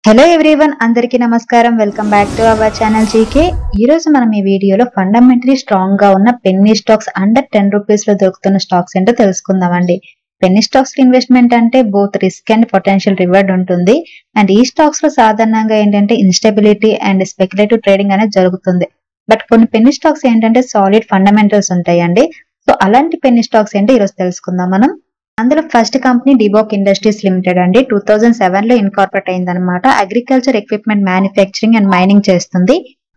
Hello everyone, అందరికీ నమస్కారం. Welcome back to our channel GK. ఈ రోజు మనం ఈ వీడియోలో ఫండమెంటలీ స్ట్రాంగ్ గా ఉన్న పెన్నీ స్టాక్స్ అండర్ 10 రూపీస్ లో దొరుకుతున్న స్టాక్స్ ఏంటో తెలుసుకుందామండి. పెన్నీ స్టాక్స్ ఇన్వెస్ట్మెంట్ అంటే both risk and potential reward ఉంటుంది. అండ్ ఈ స్టాక్స్ లో సాధారణంగా ఏంటంటే ఇన్స్టెబిలిటీ అండ్ స్పెక్యులేటివ్ ట్రేడింగ్ అనేది జరుగుతుంది. బట్ కొన్ని పెన్నీ స్టాక్స్ ఏంటంటే సాలిడ్ ఫండమెంటల్స్ ఉంటాయండి. సో అలాంటి పెన్నీ స్టాక్స్ ఏంటో ఈరోజు తెలుసుకుందాం మనం. అందులో ఫస్ట్ కంపెనీ డిబాక్ ఇండస్ట్రీస్ లిమిటెడ్ అండి. 2007 లో ఇన్కార్పొరేట్ అయిందనమాట. Agriculture equipment manufacturing and mining చేస్తుంది.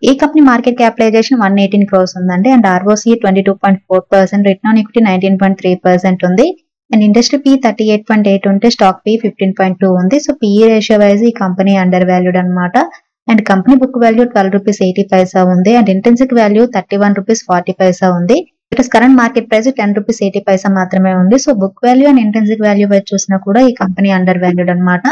ఈ కంపెనీ మార్కెట్ క్యాపిటలైజేషన్ 118 క్రోర్స్ ఉందండి. And ROC 22.4%, return on equity 19.3% ఉంది. అండ్ ఇండస్ట్రీ పీ 38.8 ఉంటే స్టాక్ పీ 15.2 ఉంది. సో పీఈ రేషియో వైజ్ ఈ కంపెనీ అండర్ వాల్యూడ్ అనమాట. And company book value 12 rupees 80 పైసా ఉంది. అండ్ ఇంటెన్సిక్ వాల్యూ 31 రూపీస్ 40 పైసా ఉంది. కరెంట్ మార్కెట్ ప్రైస్ 10 రూపీస్ 80 పైసా మాత్రమే ఉంది. So book value and intrinsic value వైపు చూసినా కూడా ఈ కంపెనీ అండర్ వాల్యూడ్ అనమాట.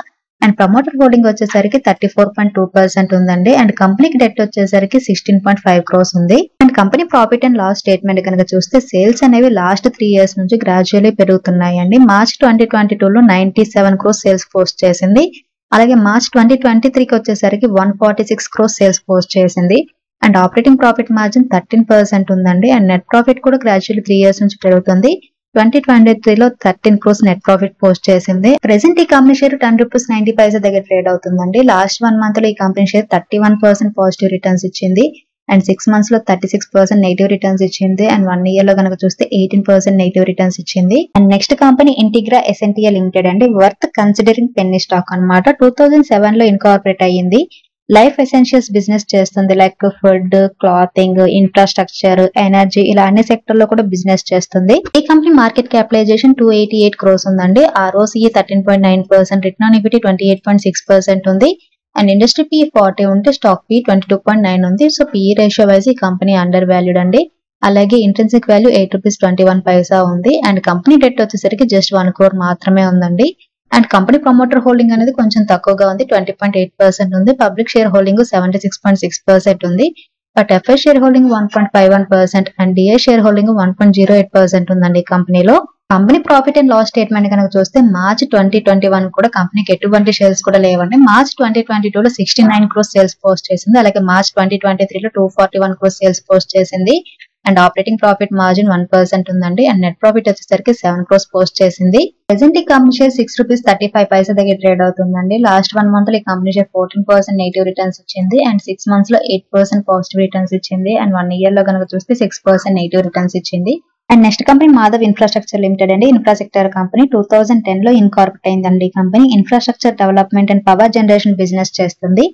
అండ్ ప్రమోటర్ హోల్డింగ్ వచ్చేసరికి 34.2% ఉందండి. అండ్ కంపెనీకి డెట్ వచ్చేసరికి 16.5 క్రోర్స్ ఉంది. And company profit and loss statement కనుక చూస్తే సేల్స్ అనేవి లాస్ట్ 3 ఇయర్స్ నుంచి గ్రాడ్యువల్లీ పెరుగుతున్నాయండి. మార్చ్ 2022 లో 97 క్రోర్స్ సేల్స్ పోస్ట్ చేసింది. అలాగే మార్చ్ 2023కి వచ్చేసరికి 146 క్రోర్స్ సేల్స్ పోస్ట్ చేసింది. అండ్ ఆపరేటింగ్ ప్రాఫిట్ మార్జిన్ 13% ఉందండి. అండ్ నెట్ ప్రాఫిట్ కూడా గ్రాడ్యువల్లీ 3 ఇయర్స్ నుంచి పెరుగుతుంది. 2023లో 13 క్రోర్స్ నెట్ ప్రాఫిట్ పోస్ట్ చేసింది. ప్రెసెంట్ ఈ కంపెనీ షేర్ 10 రూపీస్ 90 పైసా దగ్గర ట్రేడ్ అవుతుందండి. లాస్ట్ 1 మంత్ లో ఈ కంపెనీ షేర్ 31% పాజిటివ్ రిటర్న్స్ ఇచ్చింది. అండ్ 6 మంత్స్ లో 36% నెగిటివ్ రిటర్న్స్ ఇచ్చింది. అండ్ 1 ఇయర్ లో కనుక చూస్తే 18% నెగిటివ్ రిటర్న్స్ ఇచ్చింది. And next company Integra Essentia limited అండి. వర్త్ కన్సిడరింగ్ పెన్నీ స్టాక్ అనమాట. 2007 లో ఇన్కార్పొరేట్ అయ్యింది. లైఫ్ ఎసెన్షియల్స్ బిజినెస్ చేస్తుంది. Like food, clothing, infrastructure, energy, ఇలా అన్ని సెక్టర్ లో కూడా బిజినెస్ చేస్తుంది. ఈ కంపెనీ మార్కెట్ క్యాపిటలైజేషన్ 288 క్రోర్స్ ఉందండి. ఆర్ఓసి 13.9%, రిటర్న్ ఆన్ ఈక్విటీ 28.6% ఉంది. అండ్ ఇండస్ట్రీ పీ 40 ఉంటే స్టాక్ పీ 22.9 ఉంది. సో పీఈ రేషియో వైజ్ ఈ కంపెనీ అండర్ వాల్యూడ్ అండి. అలాగే ఇంట్రెన్సిక్ వాల్యూ 8 రూపీస్ 21 పైసా ఉంది. అండ్ కంపెనీ డెట్ వచ్చేసరికి జస్ట్ 1 crore మాత్రమే ఉందండి. అండ్ కంపెనీ ప్రమోటర్ హోల్డింగ్ అనేది కొంచెం తక్కువగా ఉంది, 20.8% ఉంది. పబ్లిక్ షేర్ హోల్డింగ్ 76.6% ఉంది. But FI share holding 1.51% and DI share holding 1.08% ఉందండి ఈ కంపెనీలో. Company profit and loss statement కనుక చూస్తే మార్చ్ 2021 కూడా కంపెనీకి ఎటువంటి సేల్స్ కూడా లేవండి. మార్చ్ 2022లో 69 క్రోర్స్ సేల్స్ పోస్ట్ చేసింది. అలాగే మార్చ్ 2023లో 241 క్రోర్స్ సేల్స్ పోస్ట్ చేసింది. అండ్ ఆపరేటింగ్ ప్రాఫిట్ మార్జిన్ 1% ఉందండి. అండ్ నెట్ ప్రాఫిట్ వచ్చేసరికి 7 క్రోర్స్ పోస్ట్ చేసింది. ప్రెసెంట్ ఈ కంపెనీ షేర్ 6 రూపీస్ 35 పైసా దగ్గర ట్రేడ్ అవుతుందండి. లాస్ట్ 1 మంత్ లో ఈ కంపెనీ షేర్ 14% నెగిటివ్ రిటర్న్స్ ఇచ్చింది. అండ్ 6 మంత్స్ లో 8% పాజిటివ్ రిటర్న్స్ ఇచ్చింది. అండ్ 1 ఇయర్ లో కనుక చూస్తే 6% నెగిటివ్ రిటర్న్స్ ఇచ్చింది. And next company Madhav infrastructure limited అండి. ఇన్ఫ్రాస్ట్రక్చర్ కంపెనీ 2010 లో ఇన్కార్పొరేట్ అయిందండి. ఈ company infrastructure development and power generation business చేస్తుంది.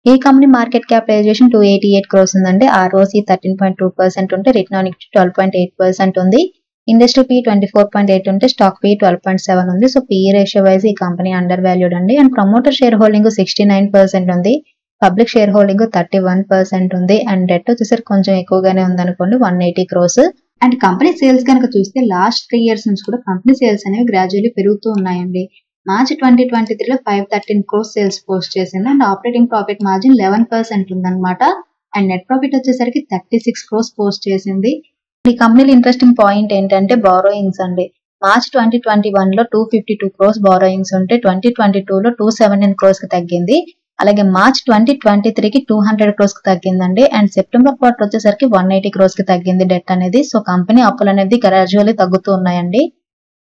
ఈ కంపెనీ మార్కెట్ క్యాపిటలైజేషన్ 288 క్రోర్స్ ఉందండి. ఆర్ఓసి 13.2% ఉంటే రిటర్న్ ఆన్ ఈక్విటీ 12.8% ఉంది. ఇండస్ట్రీ పీ 24.8 ఉంటే స్టాక్ పీ 12.7 ఉంది. సో పీఈ రేషియో వైజ్ ఈ కంపెనీ అండర్ వాల్యూడ్ అండి. అండ్ ప్రమోటర్ షేర్ హోల్డింగ్ 69% ఉంది. పబ్లిక్ షేర్ హోల్డింగ్ 31% ఉంది. అండ్ డెట్ వచ్చేసరికి కొంచెం ఎక్కువగానే ఉందనుకోండి, 180 క్రోర్స్. అండ్ కంపెనీ సేల్స్ కనుక చూస్తే లాస్ట్ 3 ఇయర్స్ నుంచి కూడా కంపెనీ సేల్స్ అనేవి గ్రాడ్యువల్లీ పెరుగుతూ ఉన్నాయండి. మార్చ్ 2023లో 513 క్రోర్స్ సేల్స్ పోస్ట్ చేసింది. అండ్ ఆపరేటింగ్ ప్రాఫిట్ మార్జిన్ 11% ఉందన్నమాట. అండ్ నెట్ ప్రాఫిట్ వచ్చేసరికి 36 క్రోర్స్ పోస్ట్ చేసింది. ఈ కంపెనీలో ఇంట్రెస్టింగ్ పాయింట్ ఏంటంటే బారోయింగ్స్ అండి. మార్చ్ 2021లో 252 క్రోర్స్ బారోయింగ్స్ ఉంటే 2022లో 217 క్రోర్స్ కి తగ్గింది. అలాగే మార్చ్ 2023కి 200 క్రోర్స్ కి తగ్గిందండి. అండ్ సెప్టెంబర్ క్వార్టర్ వచ్చేసరికి 180 క్రోర్స్ కి తగ్గింది డెట్ అనేది. సో కంపెనీ అప్పులు అనేది గ్రాడ్యువల్లీ తగ్గుతూ ఉన్నాయండి.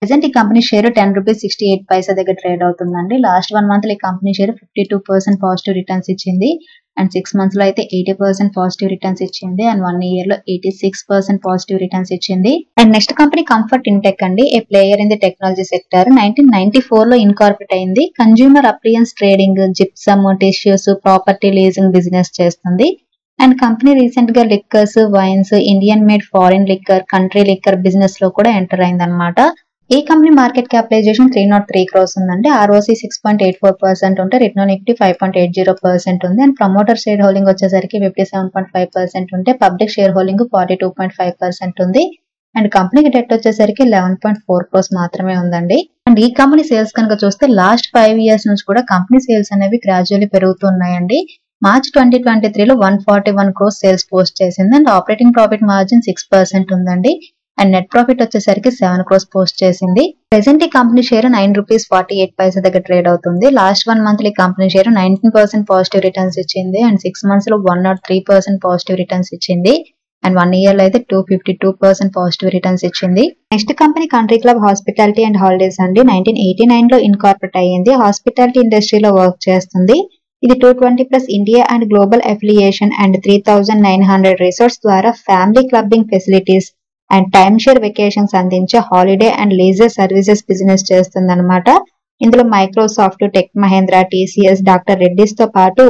ప్రెసెంట్ ఈ కంపెనీ షేర్ 10 రూపీస్ 68 పైసా దగ్గర ట్రేడ్ అవుతుందండి. లాస్ట్ 1 మంత్ లో ఈ కంపెనీ షేర్ 52% పాజిటివ్ రిటర్న్స్ ఇచ్చింది. అండ్ 6 మంత్స్ లో అయితే 80% పాజిటివ్ రిటర్న్స్ ఇచ్చింది. అండ్ 1 ఇయర్ లో 86% పాజిటివ్ రిటర్న్స్ ఇచ్చింది. And next company Comfort Intech అండి. A player in the technology sector. 1994 లో ఇన్కార్పొరేట్ అయింది. Consumer appliances trading, gypsum, tissues, property leasing business చేస్తుంది. అండ్ కంపెనీ రీసెంట్ గా liquors, wines, Indian made foreign liquor, country liquor business లో కూడా enter అయింది అనమాట. ఈ కంపెనీ మార్కెట్ క్యాపిటలైజేషన్ 303 క్రోర్స్ ఉందండి. ఆర్ఓసి 6.84% ఉంటే రిటర్న్ ఆన్ ఈక్విటీ 5.80% ఉంది. అండ్ ప్రమోటర్ షేర్ హోల్డింగ్ వచ్చేసరికి 57.5% ఉంటే పబ్లిక్ షేర్ హోల్డింగ్ 42.5% ఉంది. అండ్ కంపెనీకి డెట్ వచ్చేసరికి 11.4 క్రోర్స్ మాత్రమే ఉందండి. అండ్ ఈ కంపెనీ సేల్స్ కనుక చూస్తే లాస్ట్ 5 ఇయర్స్ నుంచి కూడా కంపెనీ సేల్స్ అనేవి గ్రాడ్యువల్లీ పెరుగుతున్నాయండి. మార్చ్ 2023లో 141 క్రోర్స్ సేల్స్ పోస్ట్ చేసింది. అండ్ ఆపరేటింగ్ ప్రాఫిట్ మార్జిన్ 6% ఉందండి. అండ్ నెట్ ప్రాఫిట్ వచ్చేసరికి 7 crores పోస్ట్ చేసింది. ప్రెసెంట్ ఈ కంపెనీ షేర్ 9 రూపీస్ 48 పైసా దగ్గర ట్రేడ్ అవుతుంది. లాస్ట్ 1 month ఈ కంపెనీ షేర్ 19% పాజిటివ్ రిటర్న్స్ ఇచ్చింది అండ్ 6 months లో 103% పాజిటివ్ రిటర్న్స్ ఇచ్చింది అండ్ 1 year లో అయితే 252% పాజిటివ్ రిటర్న్స్ ఇచ్చింది. Next company country club hospitality and holidays అండి. 1989 లో ఇన్కార్పొరేట్ అయ్యింది. హాస్పిటాలిటీ ఇండస్ట్రీలో వర్క్ చేస్తుంది. ఇది 220+ India and global affiliation and 3900 resorts ద్వారా family clubbing facilities and time share vacations అందించే holiday and leisure services business చేస్తుంది అనమాట. ఇందులో Microsoft, tech Mahindra, TCS, doctor Reddy's తో పాటు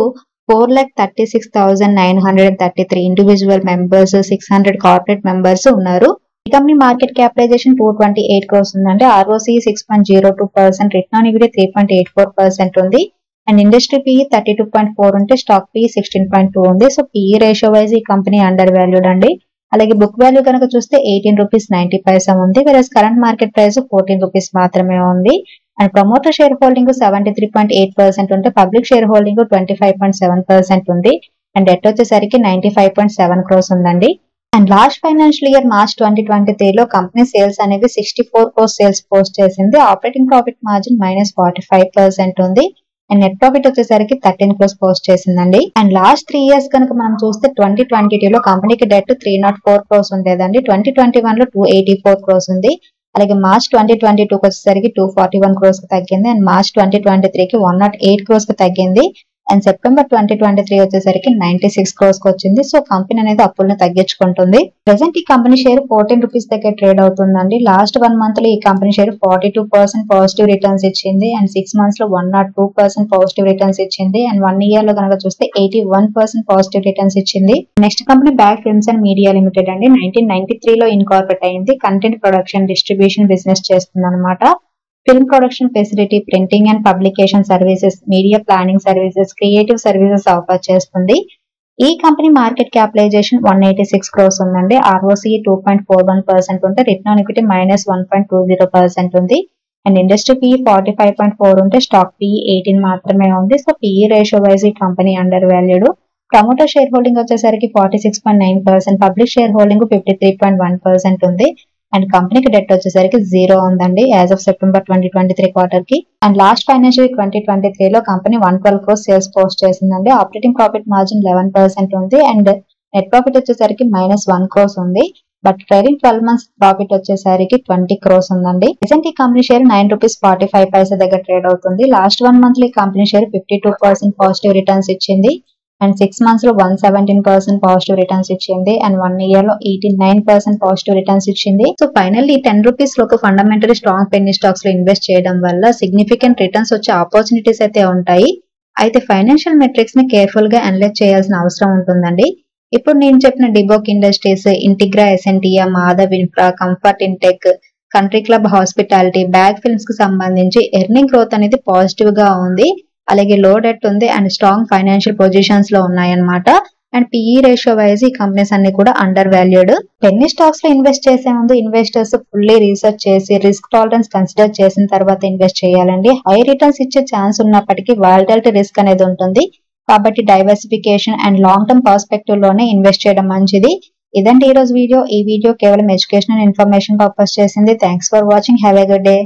4,36,933 ఇండివిజువల్ మెంబర్స్, 600 కార్పొరేట్ మెంబర్స్ ఉన్నారు. ఈ కంపెనీ మార్కెట్ క్యాపిటలైజేషన్ 228 crores ఉందండి. ROCE 6.02%, రిటర్న్ ఆన్ ఈక్విటీ 3.84% ఉంది అండ్ ఇండస్ట్రీ PE 32.4 ఉంటే స్టాక్ PE 16.2 ఉంది. సో PE రేషియో వైజ్ ఈ కంపెనీ అండర్ వాల్యూడ్ అండి. అలాగే బుక్ వాల్యూ కనుక చూస్తే 18 రూపీస్ 90 పైసా ఉంది. వెరస్ కరెంట్ మార్కెట్ ప్రైస్ 14 రూపీస్ మాత్రమే ఉంది. అండ్ ప్రమోటర్ షేర్ హోల్డింగ్ 73.8% ఉంటే పబ్లిక్ షేర్ హోల్డింగ్ 25.7% ఉంది. అండ్ డెట్ వచ్చేసరికి 95.7 crores ఉందండి. And last financial year March 2023 లో కంపెనీ సేల్స్ అనేవి 64 crores సేల్స్ పోస్ట్ చేసింది. ఆపరేటింగ్ ప్రాఫిట్ మార్జిన్ -45% ఉంది. అండ్ నెట్ ప్రాఫిట్ వచ్చేసరికి 13 crores పోస్ట్ చేసిందండి. అండ్ లాస్ట్ 3 years కనుక మనం చూస్తే 2022 లో కంపెనీకి డెట్ 304 crores ఉండేదండి. 2021 లో 284 crores ఉంది. అలాగే మార్చ్ 2022 వచ్చేసరికి 241 crores కి తగ్గింది అండ్ మార్చ్ 2023 కి 108 crores కి తగ్గింది అండ్ సెప్టెంబర్ 2023 వచ్చేసరికి 96 crores కి వచ్చింది. సో కంపెనీ అనేది అప్పులను తగ్గించుకుంటుంది. ప్రెసెంట్ ఈ కంపెనీ షేర్ 14 రూపీస్ దగ్గర ట్రేడ్ అవుతుందండి. లాస్ట్ 1 month లో ఈ కంపెనీ షేర్ 42% పాజిటివ్ రిటర్న్స్ ఇచ్చింది అండ్ 6 months లో 102% పాజిటివ్ రిటర్న్స్ ఇచ్చింది అండ్ 1 year లో కనుక చూస్తే 81% పాజిటివ్ రిటర్న్స్ ఇచ్చింది. Next company bag films and media limited అండి. 1993 లో ఇన్కార్పొరేట్ అయింది. కంటెంట్ ప్రొడక్షన్, డిస్ట్రిబ్యూషన్ బిజినెస్ చేస్తుంది అనమాట. Film production facility, printing and publication services, media planning services, creative services offer చేస్తుంది. ఈ కంపెనీ మార్కెట్ క్యాపిటలైజేషన్ 186 crores ఉందండి. ROCE 2.41% ఉంటే రిటర్న్ ఆన్ ఈక్విటీ -1.20% ఉంది అండ్ ఇండస్ట్రీ PE 45.4 ఉంటే స్టాక్ PE 18 మాత్రమే ఉంది. సో PE రేషియో వైజ్ ఈ company under valued. Promoter share holding వచ్చేసరికి 46.9%, పబ్లిక్ షేర్ హోల్డింగ్ 53.1% ఉంది అండ్ కంపెనీకి డెట్ వచ్చేసరికి 0 ఉందండి యాజ్ ఆఫ్ సెప్టెంబర్ 2023 క్వార్టర్ కి. అండ్ లాస్ట్ ఫైనాన్షియల్ 2023 లో కంపెనీ 112 crores సేల్స్ పోస్ట్ చేసిందండి. ఆపరేటింగ్ ప్రాఫిట్ మార్జిన్ 11% ఉంది అండ్ నెట్ ప్రాఫిట్ వచ్చేసరికి -1 crores ఉంది. బట్ ట్రైలింగ్ 12 months ప్రాఫిట్ వచ్చేసరికి 20 crores ఉందండి. ప్రెసెంట్ ఈ కంపెనీ షేర్ 9 రూపీస్ 45 పైసా దగ్గర ట్రేడ్ అవుతుంది. లాస్ట్ 1 month లో ఈ కంపెనీ షేర్ 52% పాజిటివ్ రిటర్న్స్ ఇచ్చింది అండ్ 6 months లో 117% పాజిటివ్ రిటర్న్స్ ఇచ్చింది అండ్ 1 year లో 89% పాజిటివ్ రిటర్న్స్ ఇచ్చింది. సో ఫైనల్లీ 10 రూపీస్ లోపు ఫండమెంటలీ స్ట్రాంగ్ పెన్నీ స్టాక్స్ లో ఇన్వెస్ట్ చేయడం వల్ల సిగ్నిఫికెంట్ రిటర్న్స్ వచ్చే ఆపర్చునిటీస్ అయితే ఉంటాయి. అయితే ఫైనాన్షియల్ మెట్రిక్స్ ని కేర్ఫుల్ గా అనలైజ్ చేయాల్సిన అవసరం ఉంటుందండి. ఇప్పుడు నేను చెప్పిన డిబోక్ industries, Integra Essentia, Madhav infra, comfort Intech, country club hospitality, bag films కి సంబంధించి ఎర్నింగ్ గ్రోత్ అనేది పాజిటివ్ గా ఉంది. అలాగే లో డెట్ ఉంది అండ్ స్ట్రాంగ్ ఫైనాన్షియల్ పొజిషన్స్ లో ఉన్నాయన్నమాట. అండ్ PE రేషియో వైజ్ ఈ కంపెనీస్ అన్ని కూడా అండర్ వాల్యూడ్. పెన్నీ స్టాక్స్ లో ఇన్వెస్ట్ చేసే ముందు ఇన్వెస్టర్స్ ఫుల్లీ రీసెర్చ్ చేసి రిస్క్ టాలరెన్స్ కన్సిడర్ చేసిన తర్వాత ఇన్వెస్ట్ చేయాలండి. హై రిటర్న్స్ ఇచ్చే ఛాన్స్ ఉన్నప్పటికీ వాలటిలిటీ రిస్క్ అనేది ఉంటుంది. కాబట్టి diversification and long term perspective లోనే ఇన్వెస్ట్ చేయడం మంచిది. ఇదండి ఈ రోజు వీడియో. ఈ వీడియో కేవలం ఎడ్యుకేషన్ అండ్ ఇన్ఫర్మేషన్ పర్పస్ చేసింది. Thanks for watching. Have a good day.